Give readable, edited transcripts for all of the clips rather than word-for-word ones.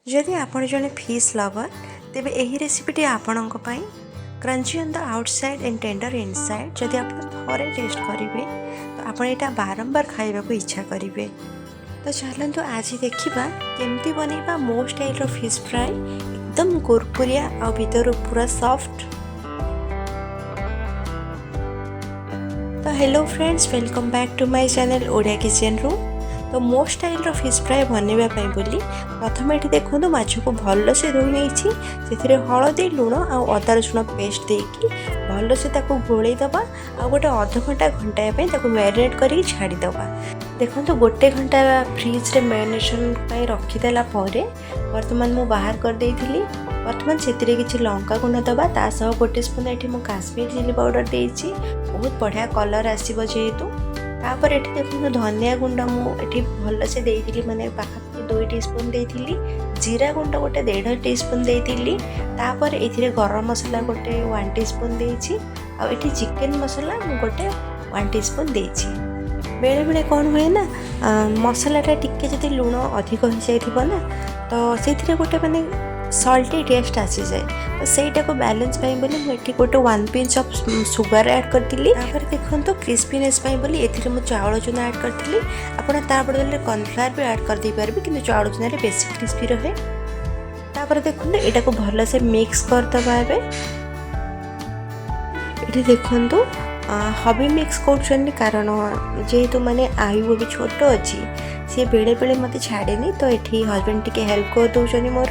जदि आपण जने फिश लवर तेबे एही रेसिपीटी आपणक पई crunchy on the outside and tender inside जदि आप थोड़े टेस्ट करेंगे तो आप एटा बारंबार खाइबा को इच्छा करेंगे। तो चलतु आज देखा केमती बनैबा मो स्टाइल फिश फ्राई एकदम कुरकुरिया आ भीतर पूरा सॉफ्ट। तो hello friends, welcome back to my channel Odia kitchen रू। तो मो स्टाइल फिश फ्राई बनवाई बोली प्रथम ये देखो माछ को भल से धोई नहीं हलदी लुण आ अदा रसुण पेस्ट देकी भल से गोलईदबा आ गोटे अध घंटा घंटाए मैरिनेट कर छाड़ीदबा। देखो तो गोटे घंटा फ्रिज रे मैरिनेशन रखीदेला बर्तमान मु बाहर कर देइथिली। बर्तमान से किसी लंका गुंड दबा ता सह गोटे स्पून ये काश्मीर चिली पाउडर देइछि, बहुत बढ़िया कलर आसीबो जेहेतु। तापर ये देखो धनिया गुंड मुझे भल से देइथिली, माने पाखापाखि 2 टीस्पून देइथिली, जीरा गुंड गोटे 1.5 टीस्पून देइथिली। तापर एथिरे गरम मसला गोटे 1 टीस्पून देइछि आ एठी चिकन मसला मु गोटे 1 टीस्पून देइछि। बेले बेले कौन हुए ना मसलाटा टिके जदि लुण अधिक हो जाइथिबो ना तो सेथिरे गोटे माने सल्टी टेस्ट आसी जाए, तो सहीटा को बैलेंस पाई बोली मुझे गोटे 1 पिंच ऑफ सुगर ऐड करथिली। तापर देखो तो क्रिस्पीनेस पाई बोली एथिरे मु चावल चूना ऐड करथिली। आपण ता बदले कॉर्नफ्लावर भी ऐड कर दे परबे, किंतु चावल चूना रे बेसी क्रिस्पी रहे। तापर देखो एटा को भल से मिक्स कर दबा। एठी देखो हबी मिक्स कर कारण जेहेतु माने आयु भी छोट अच्छी सी बेले बेले मत छाड़ेनी, तो ये हजबैंड टी हेल्प कर दौरान मोर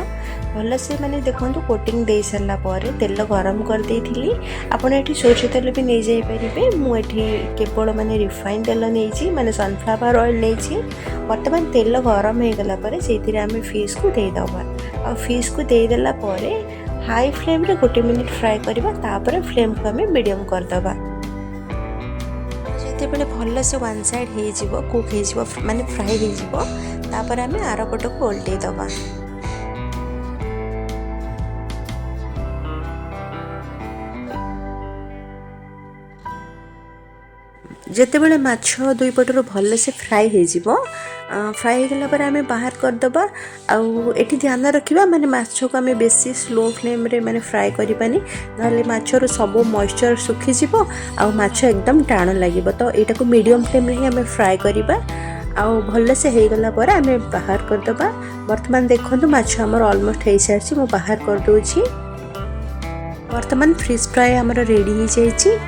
भल से माने देखो कोटिंग दे सारा पर तेल गरम कर देइथिली। आपण एठी सोरिष तेल भी नहीं जाई परिबे, मु एठी केवल माने रिफाइन तेल नहीं माने सनफ्लावर ऑयल नहीं। वर्तमान तेल गरम हो गला पर सेथिरे आमे फिश को दे दबा आ फिश को दे देला पर हाई फ्लेम रे 1 मिनिट फ्राई करबा। तापर फ्लेम को आमे मीडियम कर दबा। जिते भल से वन साइड हो कुक हो माने फ्राई होपर आम आर पट को ओल्टे दबा। जिते बड़े माछ दुई पटर भल से फ्राई फ्राई होगा पर आम बाहर करदबा। आठी ध्यान रखा माने माछ को आम बेसी स्लो फ्लेम रे माने फ्राई करबानी, ना माछर सब मॉइस्चर सुखीजी आ माछ एकदम टाण लगे। तो यहाँ को मीडियम फ्लेम रे ही आम फ्राई करवा आउ भल से हो गला पर आम बाहर करदबा। वर्तमान देखो माछ आमर ऑलमोस्ट हो सारी मु बाहर कर दूची। वर्तमान फिश फ्राई आमर रेडी हो जाइए।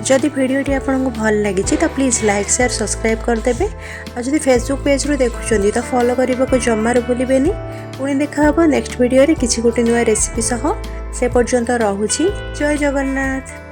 जदि वीडियोटी आपको भल लगी तो प्लीज़ लाइक शेयर सब्सक्राइब करदे। और जदि फेसबुक पेज रू देखुं तो फॉलो करने को जमार भूलें। पुणी देखा नेक्स्ट वीडियो रे किसी गोटे नुआ रेसिपी सह। से पर्यंत रहुछि। जय जगन्नाथ।